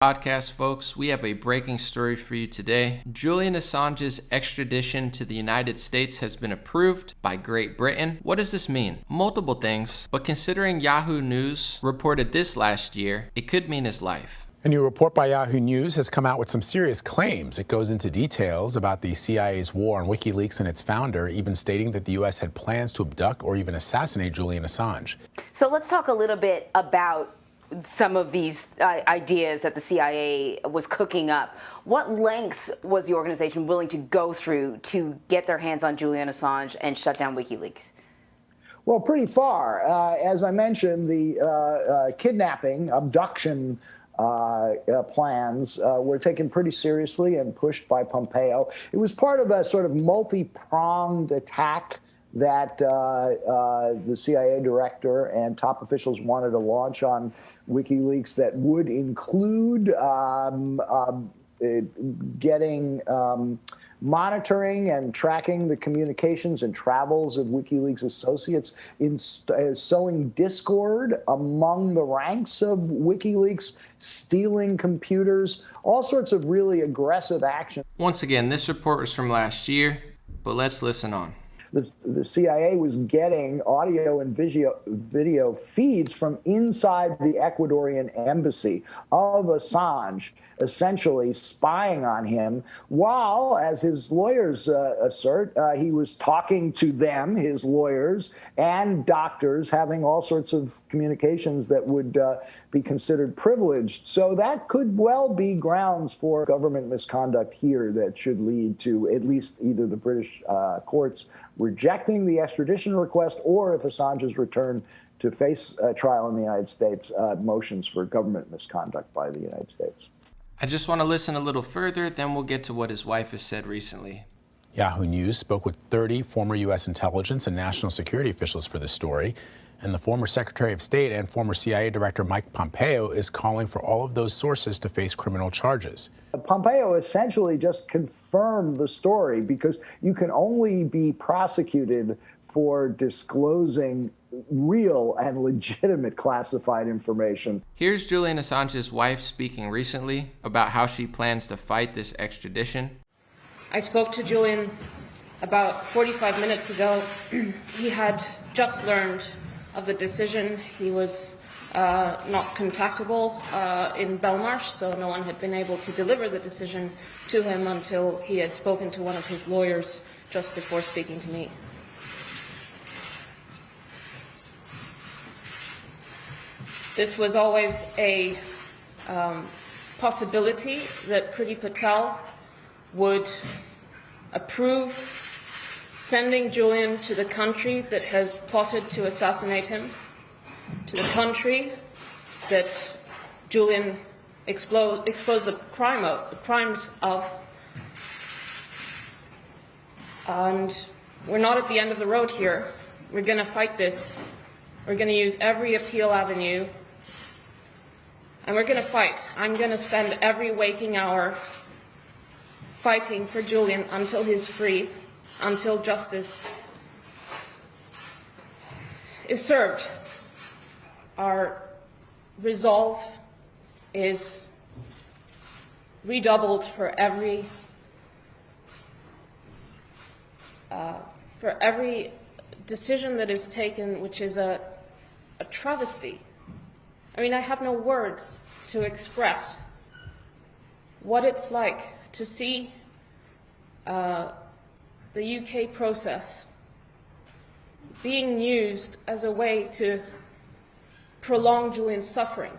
Podcast folks, we have a breaking story for you today. Julian Assange's extradition to the United States has been approved by Great Britain. What does this mean? Multiple things, but considering Yahoo News reported this last year, it could mean his life. A new report by Yahoo News has come out with some serious claims. It goes into details about the CIA's war on WikiLeaks and its founder, even stating that the U.S. had plans to abduct or even assassinate Julian Assange. So let's talk a little bit about some of these ideas that the CIA was cooking up. What lengths was the organization willing to go through to get their hands on Julian Assange and shut down WikiLeaks? Well, pretty far. As I mentioned, the kidnapping, abduction plans were taken pretty seriously and pushed by Pompeo. It was part of a sort of multi-pronged attack that the CIA director and top officials wanted to launch on WikiLeaks that would include getting monitoring and tracking the communications and travels of WikiLeaks associates, in sowing discord among the ranks of WikiLeaks, stealing computers, all sorts of really aggressive action. Once again, this report was from last year, but let's listen on. The CIA was getting audio and video feeds from inside the Ecuadorian embassy of Assange, essentially spying on him, while, as his lawyers assert, he was talking to them, his lawyers, and doctors, having all sorts of communications that would be considered privileged. So that could well be grounds for government misconduct here that should lead to at least either the British courts rejecting the extradition request, or if Assange's return to face a trial in the United States, motions for government misconduct by the United States. I just want to listen a little further, then we'll get to what his wife has said recently. Yahoo News spoke with 30 former U.S. intelligence and national security officials for this story, and the former Secretary of State and former CIA Director Mike Pompeo is calling for all of those sources to face criminal charges. Pompeo essentially just confirmed the story, because you can only be prosecuted for disclosing real and legitimate classified information. Here's Julian Assange's wife speaking recently about how she plans to fight this extradition. I spoke to Julian about 45 minutes ago. He had just learned of the decision. He was not contactable in Belmarsh, so no one had been able to deliver the decision to him until he had spoken to one of his lawyers just before speaking to me. This was always a possibility that Priti Patel would approve sending Julian to the country that has plotted to assassinate him, to the country that Julian exposed the crimes of. And we're not at the end of the road here. We're going to fight this. We're going to use every appeal avenue. And we're going to fight. I'm going to spend every waking hour fighting for Julian until he's free, until justice is served. Our resolve is redoubled for every decision that is taken, which is a travesty. I mean, I have no words to express what it's like to see the UK process being used as a way to prolong Julian's suffering.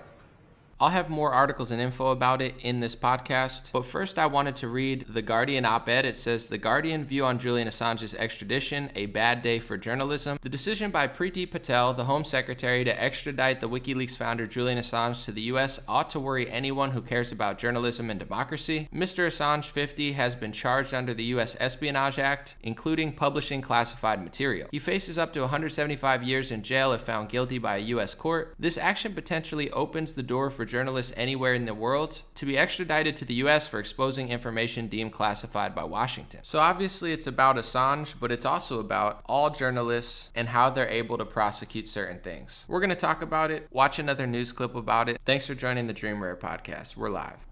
I'll have more articles and info about it in this podcast, but first I wanted to read the Guardian op-ed. It says, "The Guardian view on Julian Assange's extradition, a bad day for journalism. The decision by Priti Patel, the Home Secretary, to extradite the WikiLeaks founder Julian Assange to the US ought to worry anyone who cares about journalism and democracy. Mr. Assange, 50, has been charged under the US Espionage Act, including publishing classified material. He faces up to 175 years in jail if found guilty by a US court. This action potentially opens the door for journalists anywhere in the world to be extradited to the US for exposing information deemed classified by Washington. So obviously it's about Assange, but it's also about all journalists and how they're able to prosecute certain things. We're going to talk about it, watch another news clip about it. Thanks for joining the Dream Rare podcast. We're live.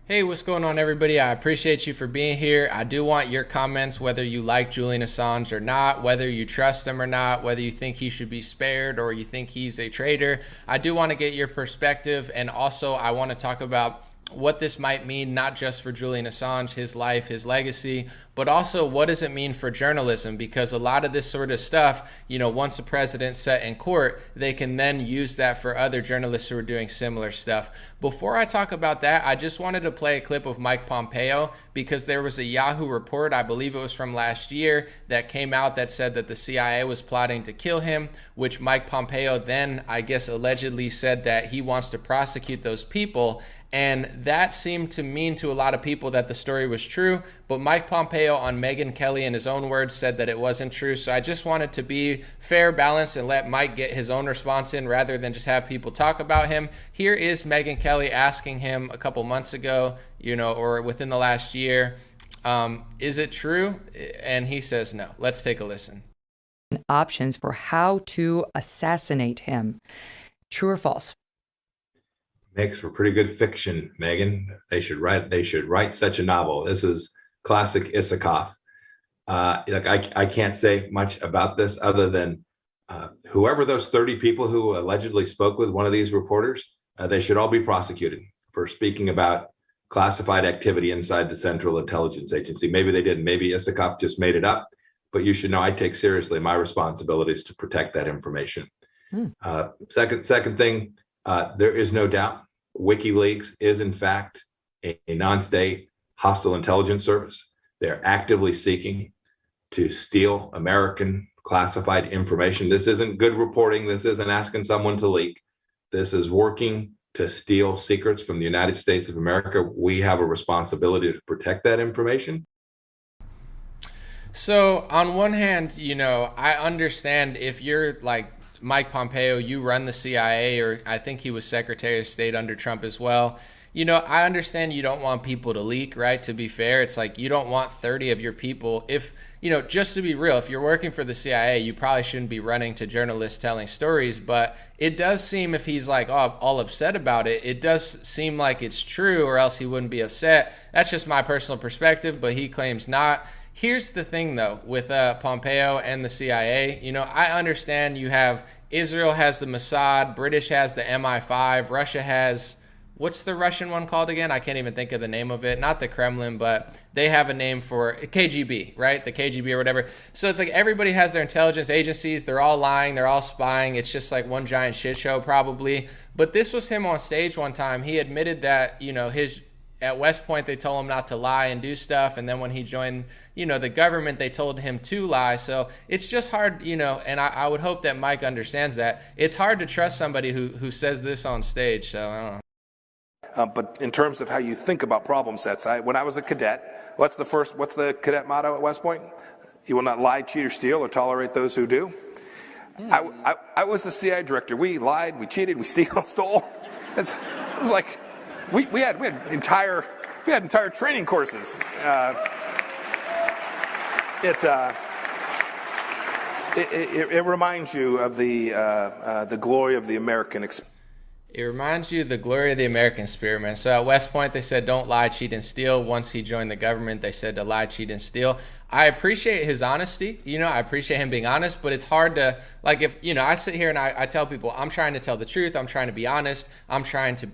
Hey, what's going on, everybody? I appreciate you for being here. I do want your comments, whether you like Julian Assange or not, whether you trust him or not, whether you think he should be spared or you think he's a traitor. I do want to get your perspective, and also I want to talk about what this might mean, not just for Julian Assange, his life, his legacy, but also what does it mean for journalism? Because a lot of this sort of stuff, once the president's set in court, they can then use that for other journalists who are doing similar stuff. Before I talk about that, I just wanted to play a clip of Mike Pompeo, because there was a Yahoo report, I believe it was from last year, that came out that said that the CIA was plotting to kill him, which Mike Pompeo then, I guess, allegedly said that he wants to prosecute those people. And that seemed to mean to a lot of people that the story was true, but Mike Pompeo on Megyn Kelly, in his own words, said that it wasn't true. So I just wanted to be fair, balanced, and let Mike get his own response in rather than just have people talk about him. Here is Megyn Kelly asking him a couple months ago, or within the last year, is it true? And he says no. Let's take a listen. Options for how to assassinate him. True or false? Makes for pretty good fiction, Megan. They should write such a novel. This is classic Isikoff. I can't say much about this other than whoever those 30 people who allegedly spoke with one of these reporters, they should all be prosecuted for speaking about classified activity inside the Central Intelligence Agency. Maybe they didn't. Maybe Isikoff just made it up. But you should know I take seriously my responsibilities to protect that information. Second thing, there is no doubt WikiLeaks is in fact a non-state hostile intelligence service. They're actively seeking to steal American classified information. This isn't good reporting. This isn't asking someone to leak. This is working to steal secrets from the United States of America. We have a responsibility to protect that information. So on one hand, I understand if you're like Mike Pompeo, you run the CIA, or I think he was Secretary of State under Trump as well. I understand you don't want people to leak, right? To be fair, it's like you don't want 30 of your people. If, just to be real, if you're working for the CIA, you probably shouldn't be running to journalists telling stories. But it does seem, if he's like all upset about it, it does seem like it's true, or else he wouldn't be upset. That's just my personal perspective, but he claims not. Here's the thing, though, with Pompeo and the CIA. I understand you have Israel has the Mossad, British has the MI5, Russia has, what's the Russian one called again? I can't even think of the name of it. Not the Kremlin, but they have a name for KGB, right? The KGB or whatever. So it's like everybody has their intelligence agencies. They're all lying. They're all spying. It's just like one giant shit show probably. But this was him on stage one time. He admitted that, at West Point, they told him not to lie and do stuff. And then when he joined, the government, they told him to lie. So it's just hard, and I would hope that Mike understands that. It's hard to trust somebody who says this on stage. So I don't know. But in terms of how you think about problem sets, when I was a cadet, what's the cadet motto at West Point? You will not lie, cheat, or steal, or tolerate those who do. I was the CIA director. We lied, we cheated, we stole. It was like, we had entire training courses. It reminds you of the glory of the American experience. It reminds you of the glory of the American experiment. So at West Point, they said, don't lie, cheat, and steal. Once he joined the government, they said to lie, cheat, and steal. I appreciate his honesty. I appreciate him being honest, but it's hard to, like, if, I sit here and I tell people, I'm trying to tell the truth. I'm trying to be honest. I'm trying to,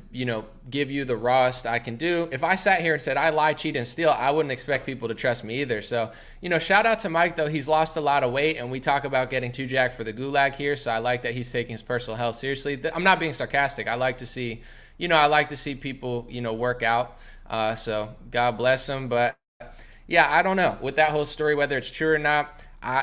give you the rawest I can do. If I sat here and said I lie, cheat, and steal, I wouldn't expect people to trust me either. So, shout out to Mike, though. He's lost a lot of weight, and we talk about getting too jacked for the gulag here. So I like that he's taking his personal health seriously. I'm not being sarcastic. I like to see, people, work out. So God bless him. But yeah, I don't know with that whole story, whether it's true or not.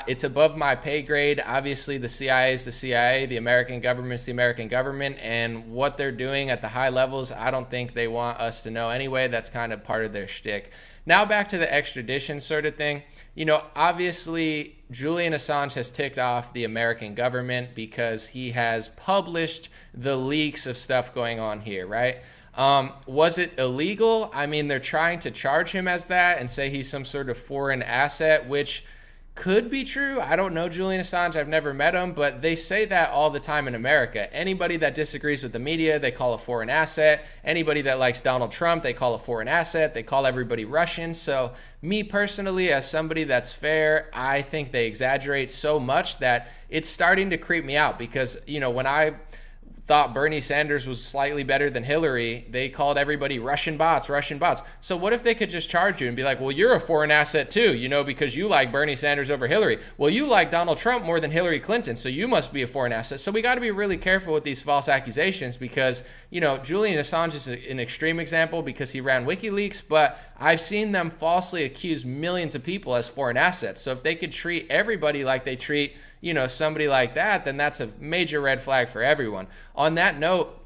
It's above my pay grade. Obviously, the CIA is the CIA. The American government is the American government. And what they're doing at the high levels, I don't think they want us to know anyway. That's kind of part of their shtick. Now back to the extradition sort of thing. Obviously, Julian Assange has ticked off the American government because he has published the leaks of stuff going on here, right? Was it illegal? I mean, they're trying to charge him as that and say he's some sort of foreign asset, which could be true. I don't know Julian Assange. I've never met him, but they say that all the time in America. Anybody that disagrees with the media, they call a foreign asset. Anybody that likes Donald Trump, they call a foreign asset. They call everybody Russian. So me personally, as somebody that's fair, I think they exaggerate so much that it's starting to creep me out because, you know, when I thought Bernie Sanders was slightly better than Hillary, they called everybody Russian bots, Russian bots. So what if they could just charge you and be like, well, you're a foreign asset too, you know, because you like Bernie Sanders over Hillary. Well, you like Donald Trump more than Hillary Clinton, so you must be a foreign asset. So we got to be really careful with these false accusations because, you know, Julian Assange is an extreme example because he ran WikiLeaks, but I've seen them falsely accuse millions of people as foreign assets. So if they could treat everybody like they treat, you know, somebody like that, then that's a major red flag for everyone. On that note,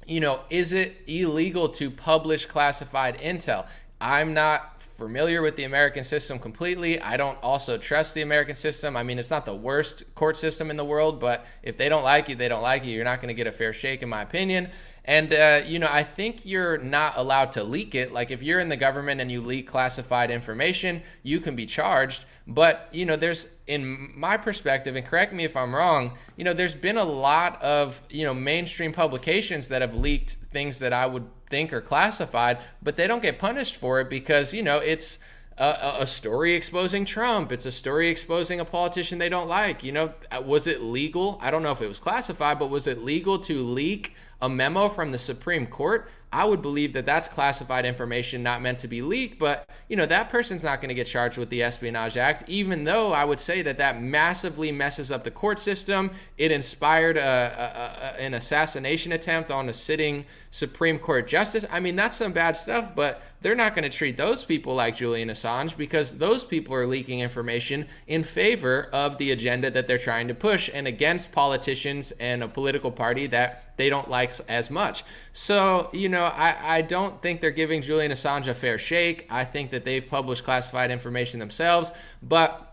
you know, is it illegal to publish classified intel? I'm not familiar with the American system completely. I don't also trust the American system. I mean, it's not the worst court system in the world, but if they don't like you, they don't like you. You're not going to get a fair shake, in my opinion. And, you know, I think you're not allowed to leak it. Like if you're in the government and you leak classified information, you can be charged. But, you know, there's, in my perspective, and correct me if I'm wrong, you know, there's been a lot of, you know, mainstream publications that have leaked things that I would think are classified, but they don't get punished for it because, you know, it's a story exposing Trump. It's a story exposing a politician they don't like. You know, was it legal? I don't know if it was classified, but was it legal to leak a memo from the Supreme Court? I would believe that that's classified information not meant to be leaked, but you know, that person's not going to get charged with the Espionage Act, even though I would say that that massively messes up the court system. It inspired an assassination attempt on a sitting Supreme Court justice. I mean, that's some bad stuff, but they're not going to treat those people like Julian Assange because those people are leaking information in favor of the agenda that they're trying to push and against politicians and a political party that they don't like as much. So, you know, I don't think they're giving Julian Assange a fair shake. I think that they've published classified information themselves, but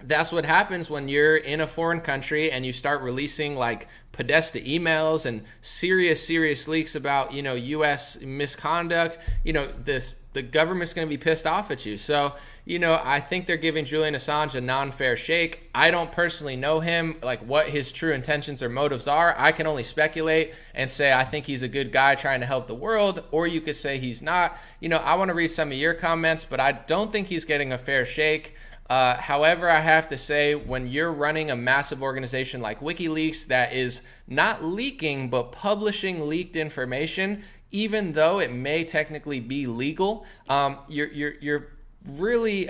that's what happens when you're in a foreign country and you start releasing like Podesta emails and serious leaks about, you know, U.S. misconduct. You know, the government's going to be pissed off at you. So, you know, I think they're giving Julian Assange a non-fair shake. I don't personally know him, like what his true intentions or motives are. I can only speculate and say I think he's a good guy trying to help the world, or you could say he's not. You know, I want to read some of your comments, but I don't think he's getting a fair shake. However, I have to say, when you're running a massive organization like WikiLeaks that is not leaking but publishing leaked information, even though it may technically be legal, you're really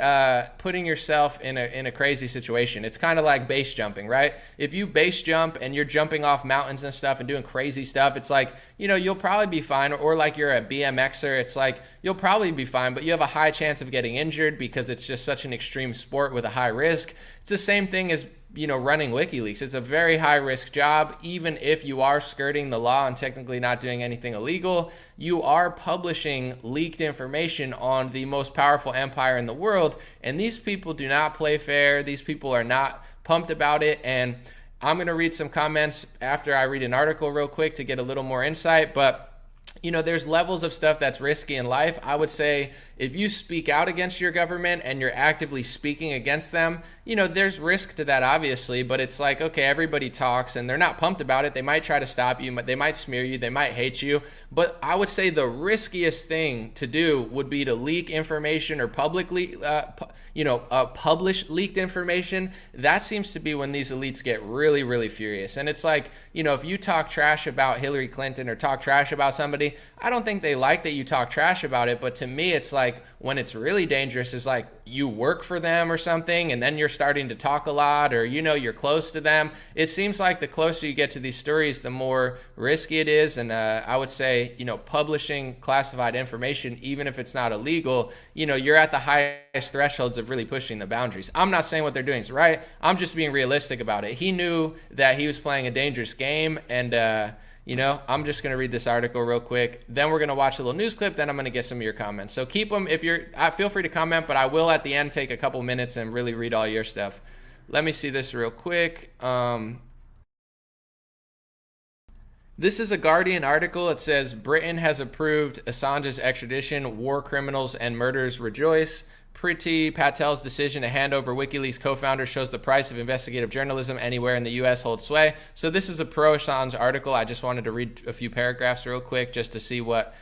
putting yourself in a crazy situation. It's kind of like base jumping, right? If you base jump and you're jumping off mountains and stuff and doing crazy stuff, it's like, you know, you'll probably be fine. Or like you're a BMXer, it's like you'll probably be fine, but you have a high chance of getting injured because it's just such an extreme sport with a high risk. It's the same thing as, you know, running WikiLeaks. It's a very high risk job. Even if you are skirting the law and technically not doing anything illegal, you are publishing leaked information on the most powerful empire in the world. And these people do not play fair. These people are not pumped about it. And I'm going to read some comments after I read an article real quick to get a little more insight. But you know, there's levels of stuff that's risky in life. I would say if you speak out against your government and you're actively speaking against them, you know, there's risk to that, obviously, but it's like, okay, everybody talks and they're not pumped about it. They might try to stop you, they might smear you, they might hate you. But I would say the riskiest thing to do would be to leak information or publicly, publish leaked information. That seems to be when these elites get really furious. And it's like, you know, if you talk trash about Hillary Clinton or talk trash about somebody, I don't think they like that you talk trash about it. But to me, it's like when it's really dangerous is like you work for them or something, and then you're starting to talk a lot, or, you know, you're close to them. It seems like the closer you get to these stories, the more risky it is. And I would say, you know, publishing classified information, even if it's not illegal, you know, you're at the highest thresholds of really pushing the boundaries. I'm not saying what they're doing is right. I'm just being realistic about it. He knew that he was playing a dangerous game, and you know, I'm just going to read this article real quick. Then we're going to watch a little news clip. Then I'm going to get some of your comments. So keep them. If you're, feel free to comment, but I will at the end take a couple minutes and really read all your stuff. Let me see this real quick. This is a Guardian article. It says Britain has approved Assange's extradition. War criminals and murderers rejoice. Priti Patel's decision to hand over WikiLeaks co-founder shows the price of investigative journalism anywhere in the U.S. holds sway. So this is a pro-Assange article. I just wanted to read a few paragraphs real quick just to see what,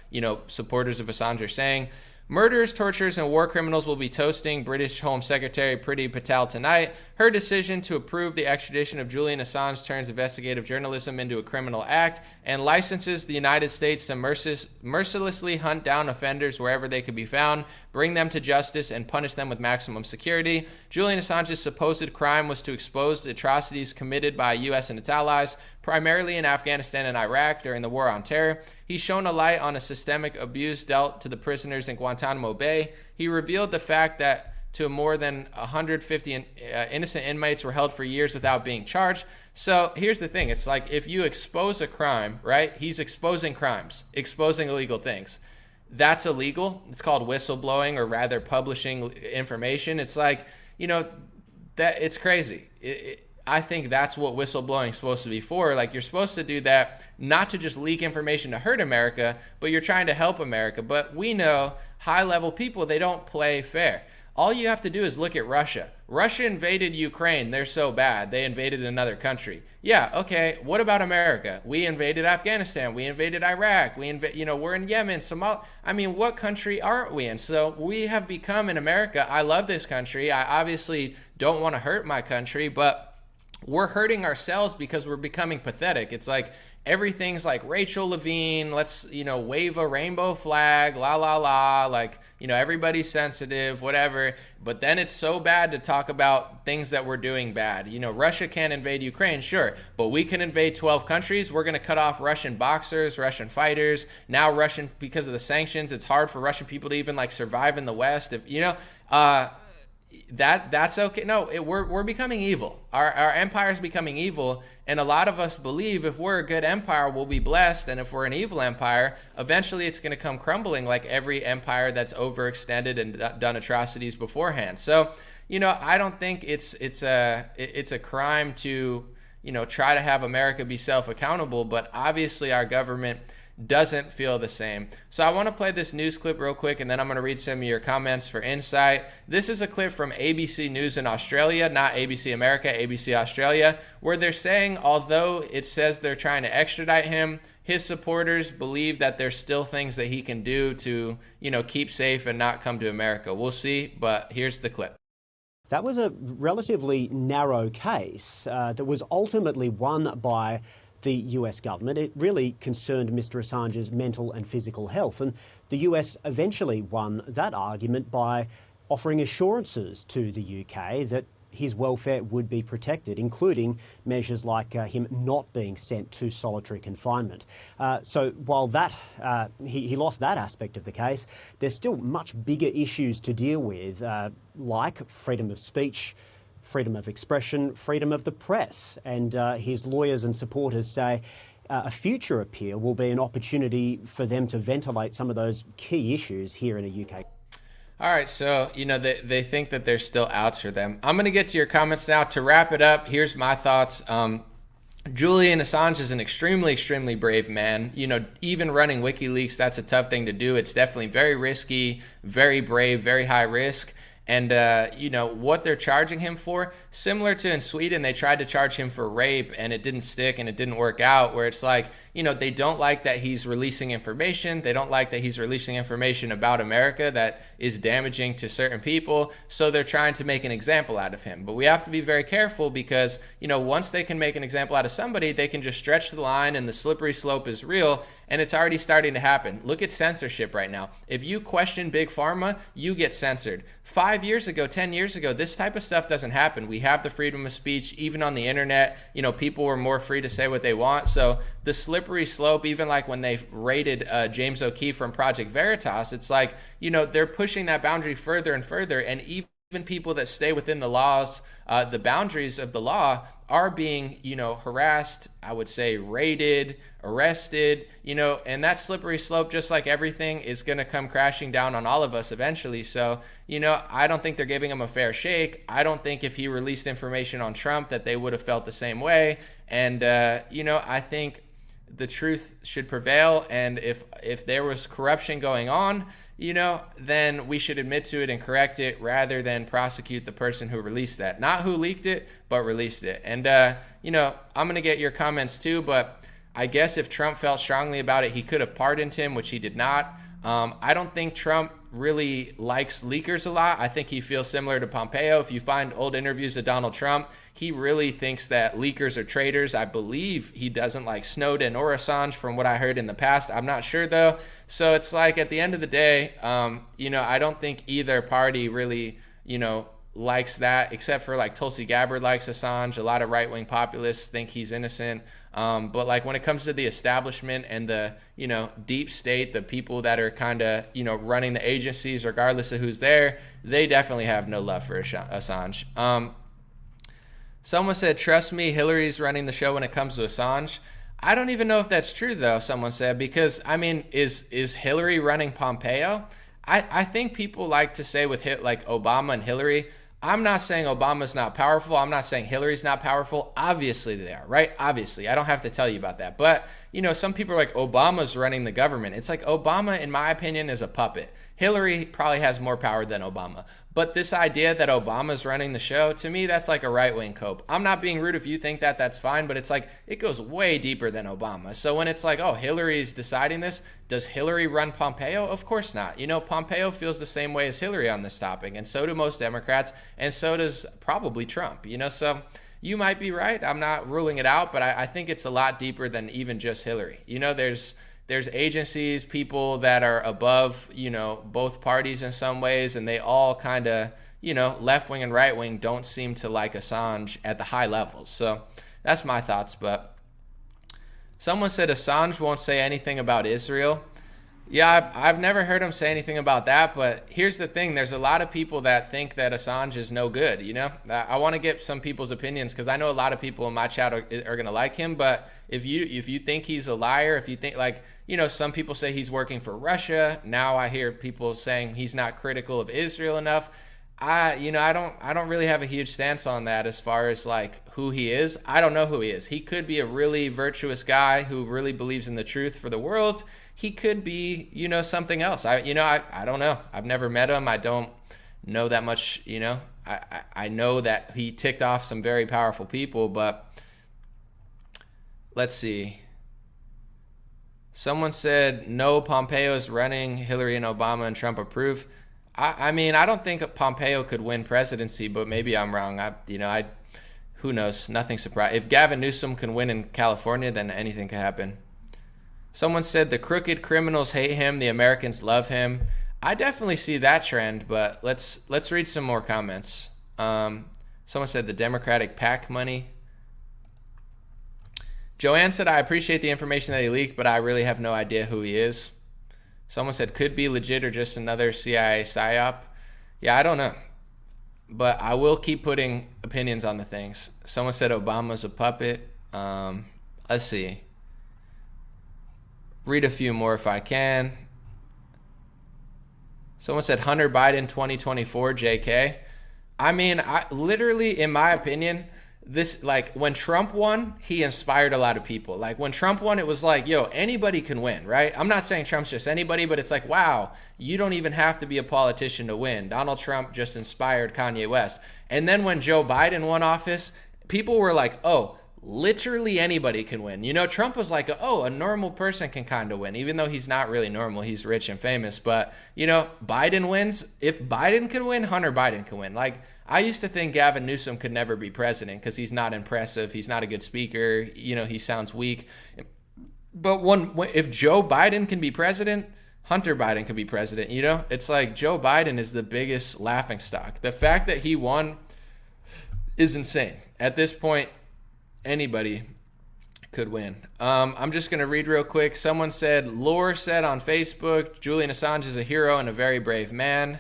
supporters of Assange are saying. Murderers, torturers, and war criminals will be toasting British Home Secretary Priti Patel tonight. Her decision to approve the extradition of Julian Assange turns investigative journalism into a criminal act and licenses the United States to mercilessly hunt down offenders wherever they could be found, bring them to justice, and punish them with maximum security. Julian Assange's supposed crime was to expose the atrocities committed by U.S. and its allies, primarily in Afghanistan and Iraq during the War on Terror. He shone a light on a systemic abuse dealt to the prisoners in Guantanamo Bay. He revealed the fact that to more than 150 innocent inmates were held for years without being charged. So here's the thing. It's like if you expose a crime, right? He's exposing crimes, exposing illegal things. That's illegal. It's called whistleblowing, or rather publishing information. It's like, that it's crazy. I think that's what whistleblowing is supposed to be for. Like, you're supposed to do that not to just leak information to hurt America, but you're trying to help America. But we know high-level people, they don't play fair. All you have to do is look at Russia. Russia invaded Ukraine. They're so bad. They invaded another country. Yeah, okay. What about America? We invaded Afghanistan. We invaded Iraq. We're in Yemen, Somalia. I mean, what country aren't we in? So we have become in America. I love this country. I obviously don't want to hurt my country, but we're hurting ourselves because we're becoming pathetic. It's like everything's like Rachel Levine, let's, wave a rainbow flag, la, la, la, like, everybody's sensitive, whatever. But then it's so bad to talk about things that we're doing bad. Russia can't invade Ukraine, sure, but we can invade 12 countries. We're going to cut off Russian boxers, Russian fighters. Now because of the sanctions, it's hard for Russian people to even survive in the West. If, that's okay. No, we're becoming evil. Our empire is becoming evil, and a lot of us believe if we're a good empire, we'll be blessed, and if we're an evil empire, eventually it's going to come crumbling like every empire that's overextended and done atrocities beforehand. So, I don't think it's a crime to try to have America be self-accountable, but obviously our government doesn't feel the same. So I want to play this news clip real quick, and then I'm going to read some of your comments for insight. This is a clip from ABC News in Australia, not ABC America, ABC Australia, where they're saying, although it says they're trying to extradite him, his supporters believe that there's still things that he can do to, keep safe and not come to America. We'll see, but here's the clip. That was a relatively narrow case that was ultimately won by the US government. It really concerned Mr. Assange's mental and physical health, and the US eventually won that argument by offering assurances to the UK that his welfare would be protected, including measures like him not being sent to solitary confinement. So while that he lost that aspect of the case, there's still much bigger issues to deal with, like freedom of speech, freedom of expression, freedom of the press. And his lawyers and supporters say a future appeal will be an opportunity for them to ventilate some of those key issues here in the UK. All right, so, they think that there's still outs for them. I'm going to get to your comments now. To wrap it up, here's my thoughts. Julian Assange is an extremely, extremely brave man. Even running WikiLeaks, that's a tough thing to do. It's definitely very risky, very brave, very high risk. And, what they're charging him for, similar to in Sweden, they tried to charge him for rape and it didn't stick and it didn't work out, where it's like, they don't like that he's releasing information. They don't like that he's releasing information about America that is damaging to certain people. So they're trying to make an example out of him. But we have to be very careful because, once they can make an example out of somebody, they can just stretch the line and the slippery slope is real. And it's already starting to happen. Look at censorship right now. If you question Big Pharma, you get censored. 5 years ago, 10 years ago, this type of stuff doesn't happen. We have the freedom of speech, even on the internet. People were more free to say what they want. So the slippery slope, even like when they raided James O'Keefe from Project Veritas, it's like, they're pushing that boundary further and further. And even people that stay within the laws, the boundaries of the law, are being, harassed, I would say raided, arrested, and that slippery slope, just like everything, is going to come crashing down on all of us eventually. So, I don't think they're giving him a fair shake. I don't think if he released information on Trump that they would have felt the same way. And, I think the truth should prevail, and if there was corruption going on, then we should admit to it and correct it rather than prosecute the person who released that. Not who leaked it, but released it. And, I'm going to get your comments too, but I guess if Trump felt strongly about it, he could have pardoned him, which he did not. I don't think Trump really likes leakers a lot. I think he feels similar to Pompeo. If you find old interviews of Donald Trump, he really thinks that leakers are traitors. I believe he doesn't like Snowden or Assange from what I heard in the past. I'm not sure though. So it's like at the end of the day, I don't think either party really, likes that, except for like Tulsi Gabbard likes Assange. A lot of right-wing populists think he's innocent. But like when it comes to the establishment and the, deep state, the people that are kind of, running the agencies, regardless of who's there, they definitely have no love for Assange. Someone said, trust me, Hillary's running the show when it comes to Assange. I don't even know if that's true, though, someone said, because, is Hillary running Pompeo? I think people like to say with like Obama and Hillary, I'm not saying Obama's not powerful. I'm not saying Hillary's not powerful. Obviously they are, right? Obviously. I don't have to tell you about that. But, some people are like, Obama's running the government. It's like Obama, in my opinion, is a puppet. Hillary probably has more power than Obama. But this idea that Obama's running the show, to me, that's like a right-wing cope. I'm not being rude if you think that, that's fine, but it's like, it goes way deeper than Obama. So when it's like, oh, Hillary's deciding this, does Hillary run Pompeo? Of course not. Pompeo feels the same way as Hillary on this topic, and so do most Democrats, and so does probably Trump, so you might be right. I'm not ruling it out, but I think it's a lot deeper than even just Hillary. There's agencies, people that are above, both parties in some ways, and they all kind of, left wing and right wing don't seem to like Assange at the high levels. So that's my thoughts. But someone said Assange won't say anything about Israel. Yeah, I've never heard him say anything about that. But here's the thing. There's a lot of people that think that Assange is no good. I want to get some people's opinions because I know a lot of people in my chat are going to like him. But if you think he's a liar, if you think some people say he's working for Russia. Now I hear people saying he's not critical of Israel enough. I don't really have a huge stance on that as far as like who he is. I don't know who he is. He could be a really virtuous guy who really believes in the truth for the world. He could be, something else. I don't know. I've never met him. I don't know that much, I know that he ticked off some very powerful people, but let's see. Someone said, no, Pompeo is running. Hillary and Obama and Trump approve. I don't think Pompeo could win presidency, but maybe I'm wrong. Who knows? Nothing surprising. If Gavin Newsom can win in California, then anything could happen. Someone said the crooked criminals hate him. The Americans love him. I definitely see that trend, but let's read some more comments. Someone said the Democratic PAC money. Joanne said, I appreciate the information that he leaked, but I really have no idea who he is. Someone said, could be legit or just another CIA psyop. Yeah, I don't know. But I will keep putting opinions on the things. Someone said Obama's a puppet. Let's see. Read a few more if I can. Someone said Hunter Biden 2024 JK. Literally, in my opinion, this, like, when Trump won, he inspired a lot of people. Like, when Trump won, it was like, yo, anybody can win, right? I'm not saying Trump's just anybody, but it's like, wow, you don't even have to be a politician to win. Donald Trump just inspired Kanye West. And then when Joe Biden won office, people were like, oh, literally anybody can win. Trump was like, oh, a normal person can kind of win, even though he's not really normal. He's rich and famous. But, Biden wins. If Biden can win, Hunter Biden can win. Like, I used to think Gavin Newsom could never be president because he's not impressive. He's not a good speaker. He sounds weak. But if Joe Biden can be president, Hunter Biden can be president. It's like Joe Biden is the biggest laughingstock. The fact that he won is insane. At this point, anybody could win. I'm just going to read real quick. Someone said, Lore said on Facebook, Julian Assange is a hero and a very brave man.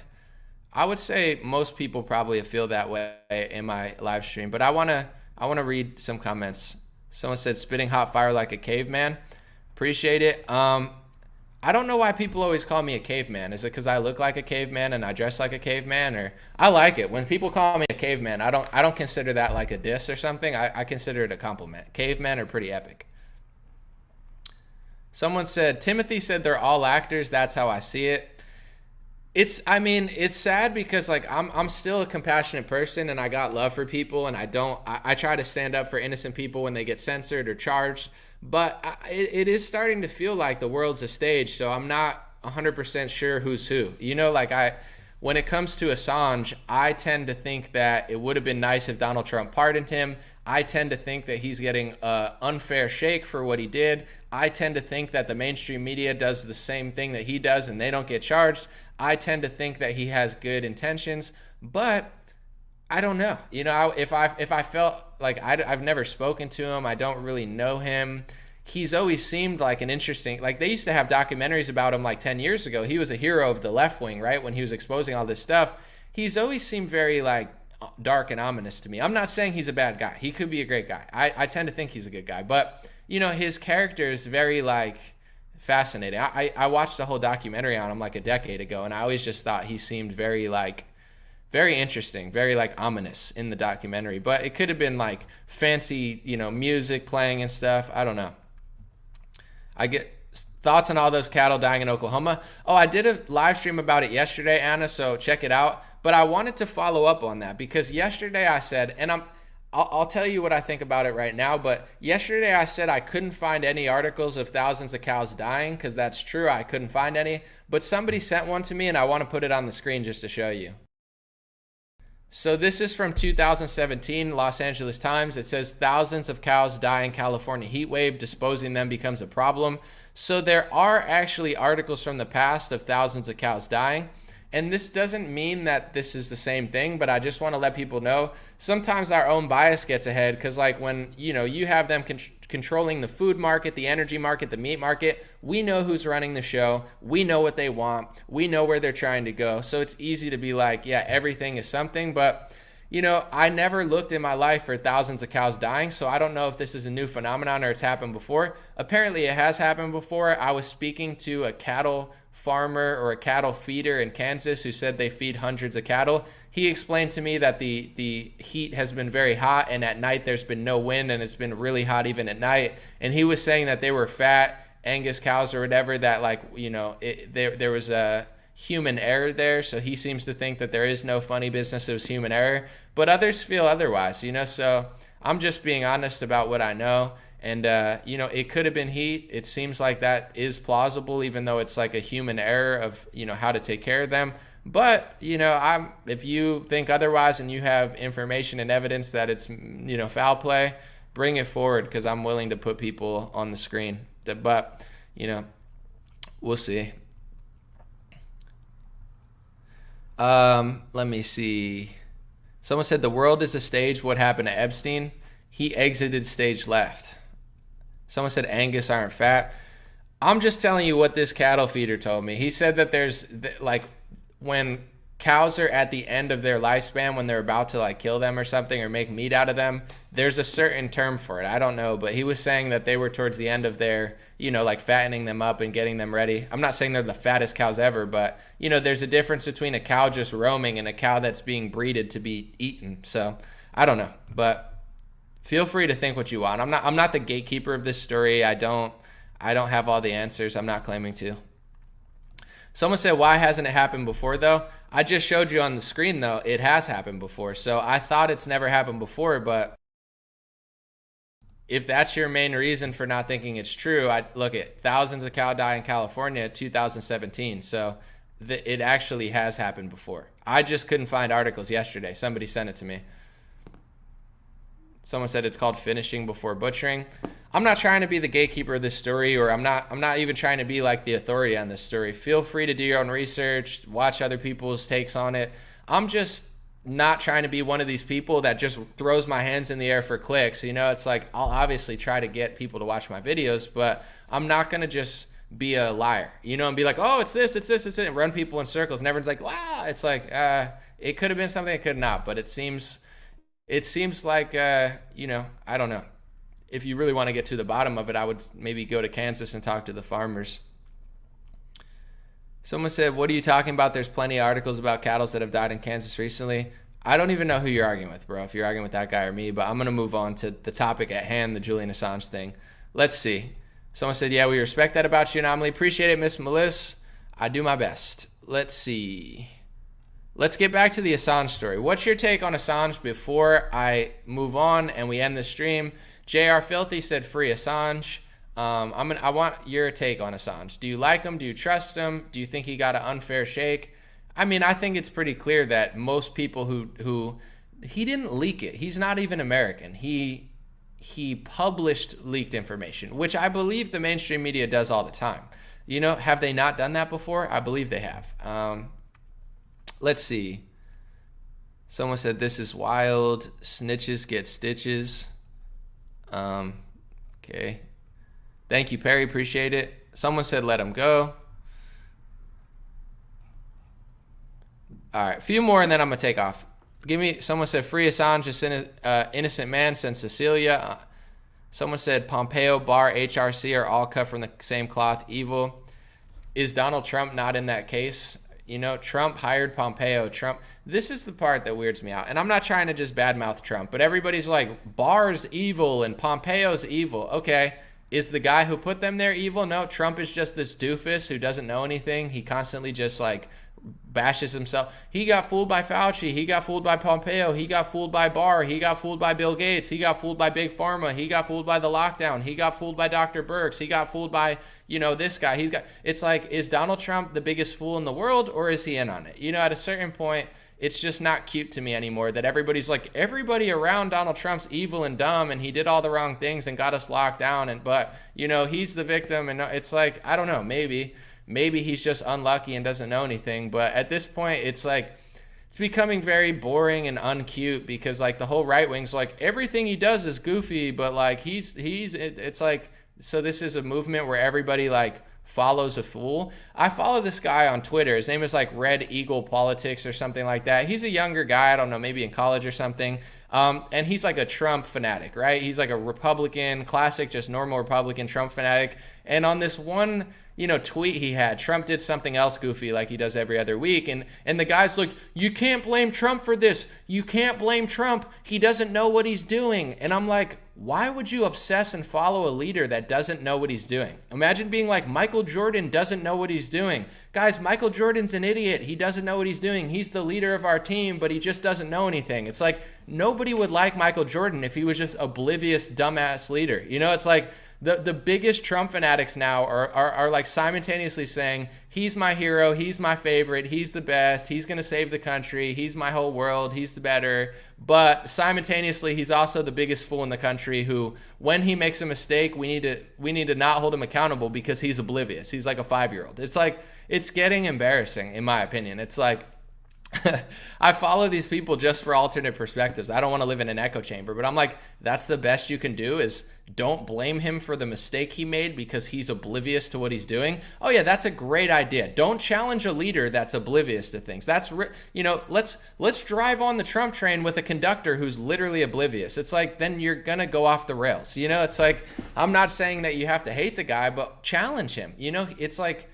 I would say most people probably feel that way in my live stream, but I want to read some comments. Someone said, spitting hot fire like a caveman. Appreciate it. I don't know why people always call me a caveman. Is it because I look like a caveman and I dress like a caveman? Or I like it. When people call me a caveman, I don't consider that like a diss or something. I consider it a compliment. Cavemen are pretty epic. Someone said, Timothy said they're all actors. That's how I see it. It's sad because like I'm still a compassionate person and I got love for people, and I try to stand up for innocent people when they get censored or charged, but it is starting to feel like the world's a stage, so I'm not 100% sure who's who. When it comes to Assange, I tend to think that it would have been nice if Donald Trump pardoned him. I tend to think that he's getting an unfair shake for what he did. I tend to think that the mainstream media does the same thing that he does and they don't get charged. I tend to think that he has good intentions, but I don't know. If I felt like I've never spoken to him, I don't really know him. He's always seemed like an interesting, like they used to have documentaries about him like 10 years ago. He was a hero of the left wing, right? When he was exposing all this stuff, he's always seemed very like dark and ominous to me. I'm not saying he's a bad guy. He could be a great guy. I tend to think he's a good guy, but his character is very like fascinating. I watched a whole documentary on him like a decade ago, and I always just thought he seemed very interesting, very like ominous in the documentary, but it could have been like fancy, music playing and stuff. I don't know. I get thoughts on all those cattle dying in Oklahoma. Oh, I did a live stream about it yesterday, Anna, so check it out. But I wanted to follow up on that because yesterday I said, and I'll tell you what I think about it right now, but yesterday I said I couldn't find any articles of thousands of cows dying, because that's true, I couldn't find any. But somebody sent one to me and I want to put it on the screen just to show you. So this is from 2017, Los Angeles Times. It says thousands of cows die in California heat wave. Disposing them becomes a problem. So there are actually articles from the past of thousands of cows dying. And this doesn't mean that this is the same thing, but I just want to let people know sometimes our own bias gets ahead, because like when you have them controlling the food market, the energy market, the meat market, we know who's running the show, we know what they want, we know where they're trying to go. So it's easy to be like, yeah, everything is something, but I never looked in my life for thousands of cows dying, so I don't know if this is a new phenomenon or it's happened before. Apparently it has happened before. I was speaking to a cattle farmer or a cattle feeder in Kansas who said they feed hundreds of cattle. He explained to me that the heat has been very hot, and at night there's been no wind, and it's been really hot even at night. And he was saying that they were fat Angus cows or whatever, that there was a human error there. So he seems to think that there is no funny business, it was human error. But others feel otherwise, so I'm just being honest about what I know. And, it could have been heat. It seems like that is plausible, even though it's like a human error of, how to take care of them. But, if you think otherwise and you have information and evidence that it's, foul play, bring it forward, because I'm willing to put people on the screen. But, we'll see. Let me see. Someone said the world is a stage. What happened to Epstein? He exited stage left. Someone said Angus aren't fat. I'm just telling you what this cattle feeder told me. He said that there's when cows are at the end of their lifespan, when they're about to kill them or something or make meat out of them, there's a certain term for it. I don't know, but he was saying that they were towards the end of their, fattening them up and getting them ready. I'm not saying they're the fattest cows ever, but there's a difference between a cow just roaming and a cow that's being breeded to be eaten. So I don't know, but feel free to think what you want. I'm not the gatekeeper of this story. I don't have all the answers. I'm not claiming to. Someone said, why hasn't it happened before though? I just showed you on the screen though, it has happened before. So I thought it's never happened before, but if that's your main reason for not thinking it's true, I look at thousands of cow die in California 2017. So it actually has happened before. I just couldn't find articles yesterday. Somebody sent it to me. Someone said it's called finishing before butchering. I'm not trying to be the gatekeeper of this story, or I'm not even trying to be like the authority on this story. Feel free to do your own research, watch other people's takes on it. I'm just not trying to be one of these people that just throws my hands in the air for clicks. It's like, I'll obviously try to get people to watch my videos, but I'm not going to just be a liar, and be like, oh, it's this, and run people in circles. And everyone's like, wow, it's like, it could have been something, it could not, but it seems like, I don't know. If you really want to get to the bottom of it, I would maybe go to Kansas and talk to the farmers. Someone said, what are you talking about? There's plenty of articles about cattle that have died in Kansas recently. I don't even know who you're arguing with, bro, if you're arguing with that guy or me, but I'm going to move on to the topic at hand, the Julian Assange thing. Let's see. Someone said, yeah, we respect that about you, Anomaly. Appreciate it, Miss Melissa. I do my best. Let's see. Let's get back to the Assange story. What's your take on Assange before I move on and we end the stream? JR Filthy said, free Assange. I want your take on Assange. Do you like him? Do you trust him? Do you think he got an unfair shake? I mean, I think it's pretty clear that most people who he didn't leak it. He's not even American. He published leaked information, which I believe the mainstream media does all the time. You know, have they not done that before? I believe they have. Let's see. Someone said, this is wild. Snitches get stitches. Okay. Thank you, Perry. Appreciate it. Someone said, let him go. All right. A few more, and then I'm going to take off. Someone said, free Assange, innocent man, send Cecilia. Someone said, Pompeo, Barr, HRC are all cut from the same cloth, evil. Is Donald Trump not in that case? You know, Trump hired Pompeo. This is the part that weirds me out. And I'm not trying to just badmouth Trump, but everybody's like, Barr's evil and Pompeo's evil. Okay, is the guy who put them there evil? No, Trump is just this doofus who doesn't know anything. He constantly just like bashes himself. He got fooled by Fauci. He got fooled by Pompeo. He got fooled by Barr. He got fooled by Bill Gates. He got fooled by Big Pharma. He got fooled by the lockdown. He got fooled by Dr. Birx. He got fooled by, you know, this guy. It's like, is Donald Trump the biggest fool in the world, or is he in on it? You know, at a certain point, it's just not cute to me anymore that everybody's like, everybody around Donald Trump's evil and dumb and he did all the wrong things and got us locked down, but you know, he's the victim. And it's like, I don't know, maybe he's just unlucky and doesn't know anything. But at this point, it's like, it's becoming very boring and uncute because like the whole right wing's like, everything he does is goofy, but like it's like, so this is a movement where everybody like follows a fool. I follow this guy on Twitter. His name is like Red Eagle Politics or something like that. He's a younger guy. I don't know, maybe in college or something. And he's like a Trump fanatic, right? He's like a Republican, classic, just normal Republican Trump fanatic. And on this one, you know, tweet he had, Trump did something else goofy like he does every other week. And the guy's like, you can't blame Trump for this. You can't blame Trump. He doesn't know what he's doing. And I'm like, why would you obsess and follow a leader that doesn't know what he's doing? Imagine being like, Michael Jordan doesn't know what he's doing. Guys, Michael Jordan's an idiot. He doesn't know what he's doing. He's the leader of our team, but he just doesn't know anything. It's like, nobody would like Michael Jordan if he was just oblivious, dumbass leader. You know, it's like, the biggest Trump fanatics now are like simultaneously saying, he's my hero, he's my favorite, he's the best, he's going to save the country, he's my whole world, he's the better. But simultaneously, he's also the biggest fool in the country who, when he makes a mistake, we need to not hold him accountable because he's oblivious. He's like a 5-year-old. It's like, it's getting embarrassing, in my opinion. It's like, I follow these people just for alternate perspectives. I don't want to live in an echo chamber, but I'm like, that's the best you can do is don't blame him for the mistake he made because he's oblivious to what he's doing. Oh yeah, that's a great idea. Don't challenge a leader that's oblivious to things. You know, let's drive on the Trump train with a conductor who's literally oblivious. It's like, then you're going to go off the rails. You know, it's like, I'm not saying that you have to hate the guy, but challenge him. You know, it's like,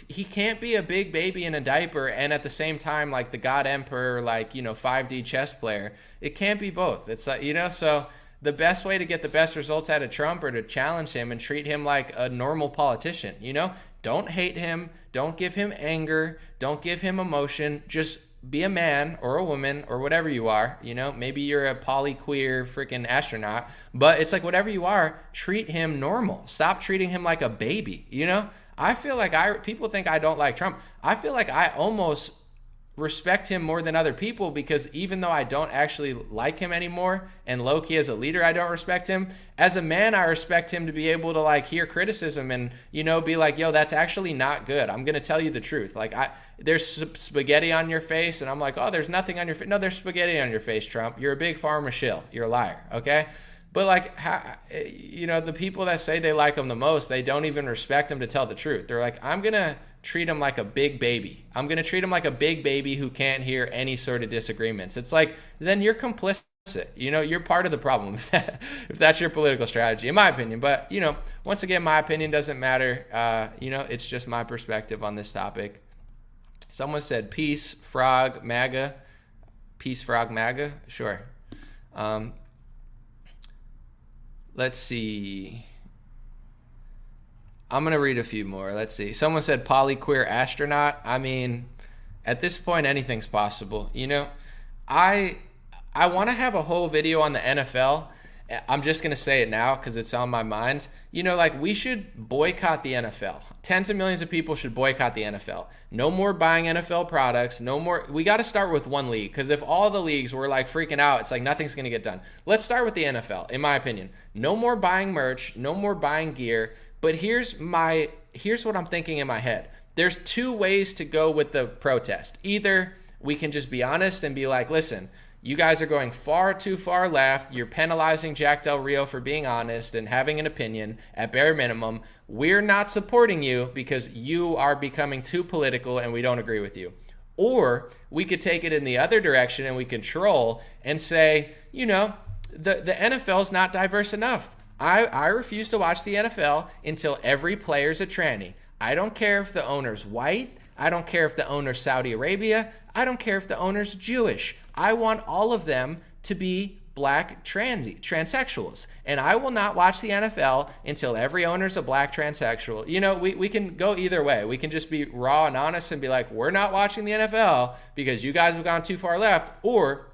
he can't be a big baby in a diaper and at the same time like the God Emperor, like, you know, 5D chess player. It can't be both. It's like, you know, so the best way to get the best results out of Trump are to challenge him and treat him like a normal politician. You know, don't hate him. Don't give him anger. Don't give him emotion. Just be a man or a woman or whatever you are. You know, maybe you're a polyqueer freaking astronaut, but it's like whatever you are, treat him normal. Stop treating him like a baby, you know? I feel like people think I don't like Trump. I feel like I almost respect him more than other people because even though I don't actually like him anymore and low-key as a leader, I don't respect him. As a man, I respect him to be able to like hear criticism and, you know, be like, yo, that's actually not good. I'm going to tell you the truth. Like there's spaghetti on your face and I'm like, oh, there's nothing on your face. No, there's spaghetti on your face, Trump. You're a big pharma shill. You're a liar. Okay. But like, you know, the people that say they like him the most, they don't even respect him to tell the truth. They're like, I'm going to treat him like a big baby. I'm going to treat him like a big baby who can't hear any sort of disagreements. It's like, then you're complicit. You know, you're part of the problem if that's your political strategy, in my opinion. But, you know, once again, my opinion doesn't matter. You know, it's just my perspective on this topic. Someone said, peace, frog, MAGA. Peace, frog, MAGA. Sure. Let's see. I'm going to read a few more. Let's see. Someone said polyqueer astronaut. I mean, at this point, anything's possible. You know, I want to have a whole video on the NFL. I'm just going to say it now because it's on my mind. You know, like, we should boycott the NFL. Tens of millions of people should boycott the NFL. No more buying NFL products. No more. We got to start with one league, because if all the leagues were like freaking out, it's like nothing's going to get done. Let's start with the NFL, in my opinion. No more buying merch. No more buying gear. But here's what I'm thinking in my head. There's two ways to go with the protest. Either we can just be honest and be like, listen, you guys are going far too far left. You're penalizing Jack Del Rio for being honest and having an opinion at bare minimum. We're not supporting you because you are becoming too political and we don't agree with you. Or we could take it in the other direction and we control and say, you know, the NFL is not diverse enough. I refuse to watch the NFL until every player's a tranny. I don't care if the owner's white. I don't care if the owner's Saudi Arabia. I don't care if the owner's Jewish. I want all of them to be black transsexuals. And I will not watch the NFL until every owner's a black transsexual. You know, we can go either way. We can just be raw and honest and be like, we're not watching the NFL because you guys have gone too far left. Or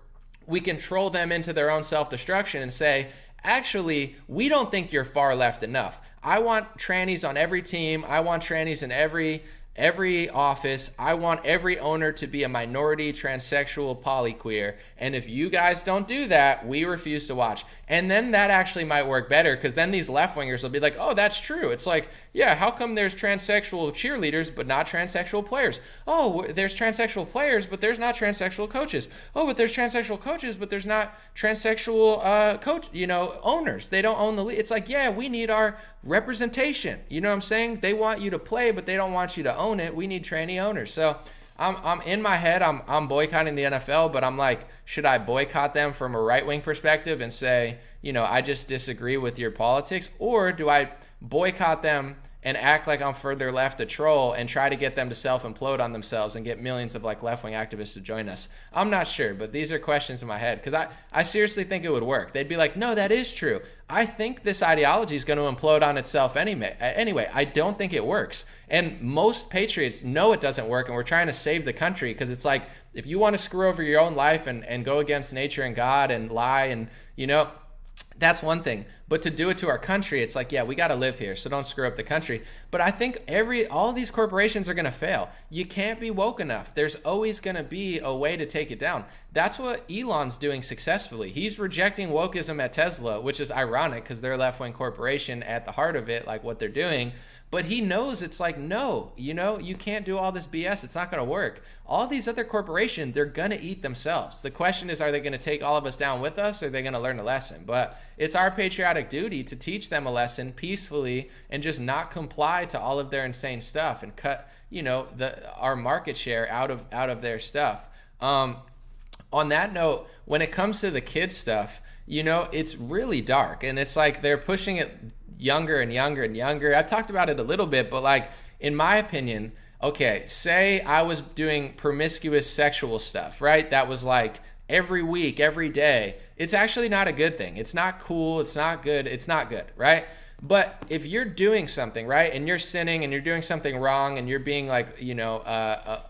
we can troll them into their own self-destruction and say, actually, we don't think you're far left enough. I want trannies on every team. I want trannies in every office. I want every owner to be a minority, transsexual, polyqueer. And if you guys don't do that, we refuse to watch. And then that actually might work better, because then these left-wingers will be like, oh, that's true. It's like, yeah, how come there's transsexual cheerleaders but not transsexual players? Oh, there's transsexual players but there's not transsexual coaches. Oh, but there's transsexual coaches but there's not transsexual owners. They don't own the league. It's like, yeah, we need our representation. You know what I'm saying? They want you to play, but they don't want you to own it. We need tranny owners. So I'm in my head, I'm boycotting the NFL, but I'm like, should I boycott them from a right-wing perspective and say, you know, I just disagree with your politics? Or do I boycott them and act like I'm further left a troll and try to get them to self-implode on themselves and get millions of like left-wing activists to join us? I'm not sure, but these are questions in my head, because I seriously think it would work. They'd be like, no, that is true. I think this ideology is going to implode on itself anyway. I don't think it works. And most patriots know it doesn't work, and we're trying to save the country, because it's like, if you want to screw over your own life and go against nature and God and lie and, you know, that's one thing. But to do it to our country, it's like, yeah, we got to live here, so don't screw up the country. But I think all these corporations are going to fail. You can't be woke enough. There's always going to be a way to take it down. That's what Elon's doing successfully. He's rejecting wokeism at Tesla, which is ironic because they're a left-wing corporation at the heart of it, like what they're doing. But he knows it's like, no, you know, you can't do all this BS. It's not going to work. All these other corporations, they're going to eat themselves. The question is, are they going to take all of us down with us, or are they going to learn a lesson? But it's our patriotic duty to teach them a lesson peacefully and just not comply to all of their insane stuff and cut, you know, our market share out of their stuff. On that note, when it comes to the kids stuff, you know, it's really dark, and it's like they're pushing it younger and younger and younger. I've talked about it a little bit, but like, in my opinion, okay, say I was doing promiscuous sexual stuff, right? That was like every week, every day. It's actually not a good thing. It's not cool. It's not good. It's not good, right? But if you're doing something, right, and you're sinning and you're doing something wrong and you're being like, you know,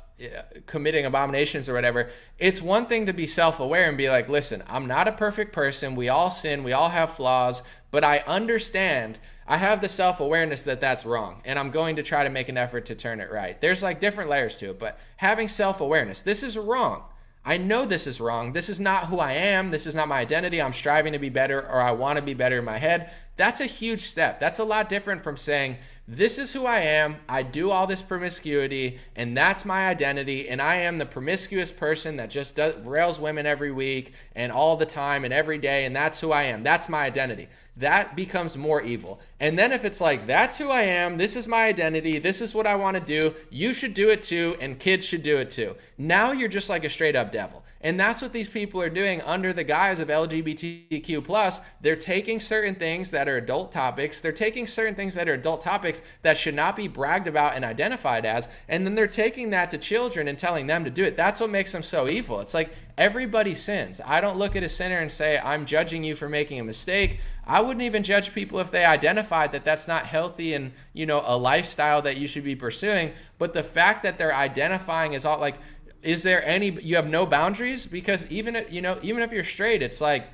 committing abominations or whatever, it's one thing to be self-aware and be like, listen, I'm not a perfect person. We all sin. We all have flaws. But I understand, I have the self-awareness that that's wrong, and I'm going to try to make an effort to turn it right. There's like different layers to it, but having self-awareness, this is wrong. I know this is wrong. This is not who I am. This is not my identity. I'm striving to be better, or I want to be better in my head. That's a huge step. That's a lot different from saying, this is who I am. I do all this promiscuity, and that's my identity, and I am the promiscuous person that just rails women every week and all the time and every day, and that's who I am. That's my identity. That becomes more evil. And then if it's like, that's who I am, this is my identity, this is what I want to do, you should do it too, and kids should do it too. Now you're just like a straight up devil. And that's what these people are doing under the guise of LGBTQ+. They're taking certain things that are adult topics. They're taking certain things that are adult topics that should not be bragged about and identified as. And then they're taking that to children and telling them to do it. That's what makes them so evil. It's like everybody sins. I don't look at a sinner and say, I'm judging you for making a mistake. I wouldn't even judge people if they identified that that's not healthy and, you know, a lifestyle that you should be pursuing. But the fact that they're identifying as all like, is there any, you have no boundaries? Because even if, you know, even if you're straight, it's like,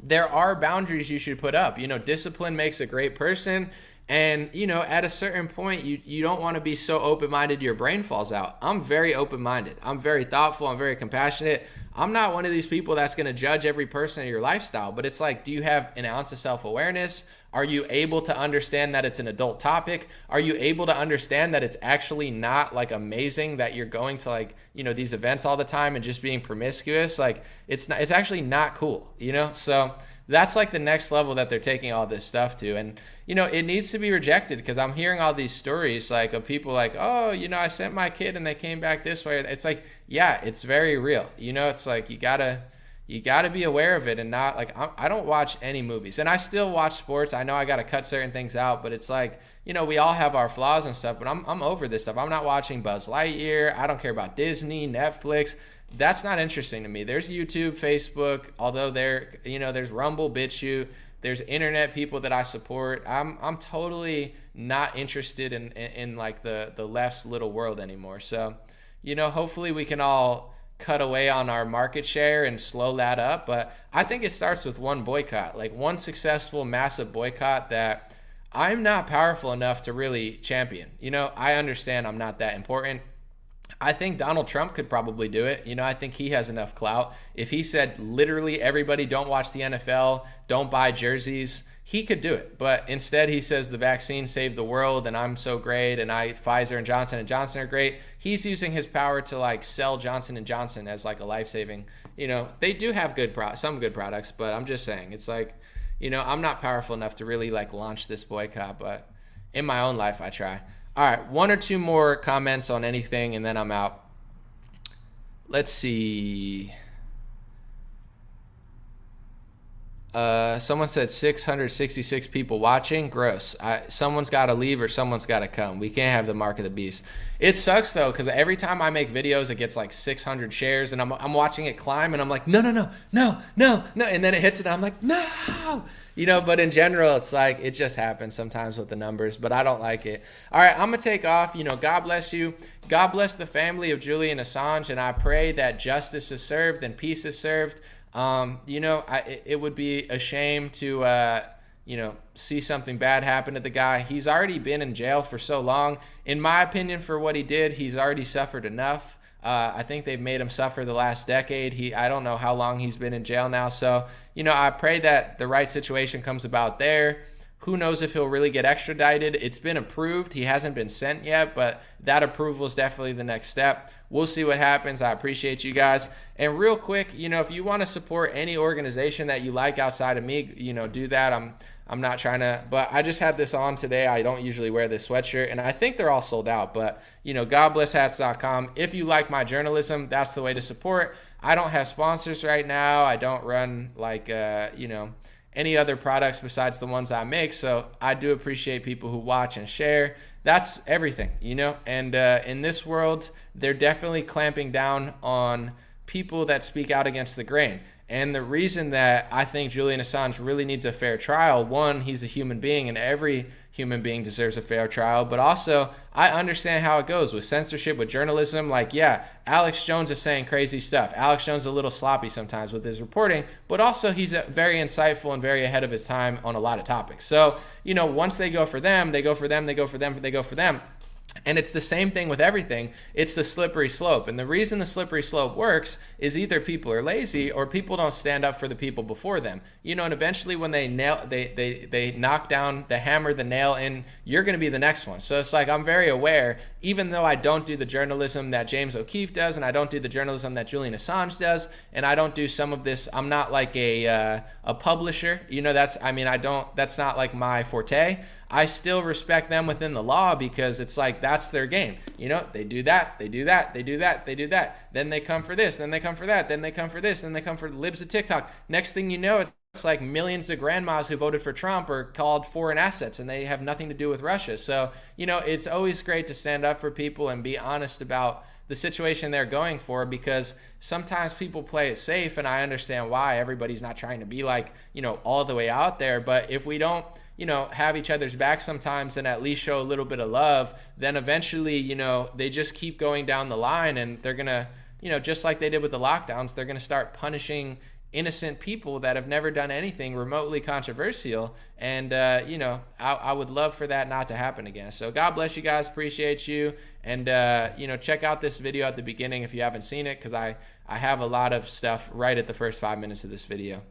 there are boundaries you should put up. You know, discipline makes a great person. And, you know, at a certain point, you don't want to be so open-minded your brain falls out. I'm very open-minded. I'm very thoughtful. I'm very compassionate. I'm not one of these people that's going to judge every person in your lifestyle. But it's like, do you have an ounce of self-awareness? Are you able to understand that it's an adult topic? Are you able to understand that it's actually not like amazing that you're going to like, you know, these events all the time and just being promiscuous? Like it's actually not cool, you know? So that's like the next level that they're taking all this stuff to. And, you know, it needs to be rejected because I'm hearing all these stories like of people like, oh, you know, I sent my kid and they came back this way. It's like, yeah, it's very real. You know, it's like you gotta be aware of it and not like, I don't watch any movies and I still watch sports. I know I got to cut certain things out, but it's like, you know, we all have our flaws and stuff, but I'm over this stuff. I'm not watching Buzz Lightyear. I don't care about Disney, Netflix. That's not interesting to me. There's YouTube, Facebook, although there's Rumble, BitChute, there's internet people that I support. I'm totally not interested in like the left's little world anymore. So, you know, hopefully we can all cut away on our market share and slow that up. But I think it starts with one boycott, like one successful, massive boycott that I'm not powerful enough to really champion. You know, I understand I'm not that important. I think Donald Trump could probably do it. You know, I think he has enough clout. If he said literally everybody don't watch the NFL, don't buy jerseys, he could do it. But instead he says the vaccine saved the world and I'm so great and Pfizer and Johnson are great. He's using his power to like sell Johnson & Johnson as like a life-saving, you know, they do have some good products, but I'm just saying it's like, you know, I'm not powerful enough to really like launch this boycott, but in my own life I try. All right, one or two more comments on anything, and then I'm out. Let's see. Someone said 666 people watching. Gross. Someone's got to leave or someone's got to come. We can't have the mark of the beast. It sucks, though, because every time I make videos, it gets like 600 shares, and I'm watching it climb, and I'm like, no. And then it hits it, and I'm like, no. You know, but in general, it's like, it just happens sometimes with the numbers, but I don't like it. All right, I'm going to take off. You know, God bless you. God bless the family of Julian Assange, and I pray that justice is served and peace is served. You know, it would be a shame to, you know, see something bad happen to the guy. He's already been in jail for so long. In my opinion, for what he did, he's already suffered enough. I think they've made him suffer the last decade. I don't know how long he's been in jail now. So, you know, I pray that the right situation comes about there. Who knows if he'll really get extradited? It's been approved. He hasn't been sent yet, but that approval is definitely the next step. We'll see what happens. I appreciate you guys. And real quick, you know, if you want to support any organization that you like outside of me, you know, do that. I'm not trying to, but I just had this on today. I don't usually wear this sweatshirt, and I think they're all sold out. But, you know, godblesshats.com. If you like my journalism, that's the way to support. I don't have sponsors right now. I don't run like, you know, any other products besides the ones I make. So I do appreciate people who watch and share. That's everything, you know. And in this world, they're definitely clamping down on people that speak out against the grain. And the reason that I think Julian Assange really needs a fair trial, one, he's a human being and every human being deserves a fair trial, but also I understand how it goes with censorship, with journalism. Like, yeah, Alex Jones is saying crazy stuff. Alex Jones is a little sloppy sometimes with his reporting, but also he's very insightful and very ahead of his time on a lot of topics. So, you know, once they go for them, they go for them, they go for them, they go for them. And it's the same thing with everything. It's the slippery slope. And the reason the slippery slope works is either people are lazy or people don't stand up for the people before them. You know, and eventually when they knock down the hammer, the nail in, you're going to be the next one. So it's like, I'm very aware, even though I don't do the journalism that James O'Keefe does, and I don't do the journalism that Julian Assange does, and I don't do some of this, I'm not like a publisher. You know, that's not like my forte. I still respect them within the law, because it's like, that's their game. You know, they do that, they do that, they do that, they do that. Then they come for this, then they come for that, then they come for this, then they come for libs of TikTok. Next thing you know, it's like millions of grandmas who voted for Trump are called foreign assets, and they have nothing to do with Russia. So, you know, it's always great to stand up for people and be honest about the situation they're going for, because sometimes people play it safe, and I understand why. Everybody's not trying to be like, you know, all the way out there. But if we don't, you know, have each other's back sometimes and at least show a little bit of love, then eventually, you know, they just keep going down the line, and they're gonna, you know, just like they did with the lockdowns, they're gonna start punishing innocent people that have never done anything remotely controversial. And, you know, I would love for that not to happen again. So God bless you guys. Appreciate you. And, you know, check out this video at the beginning if you haven't seen it, because I have a lot of stuff right at the first 5 minutes of this video.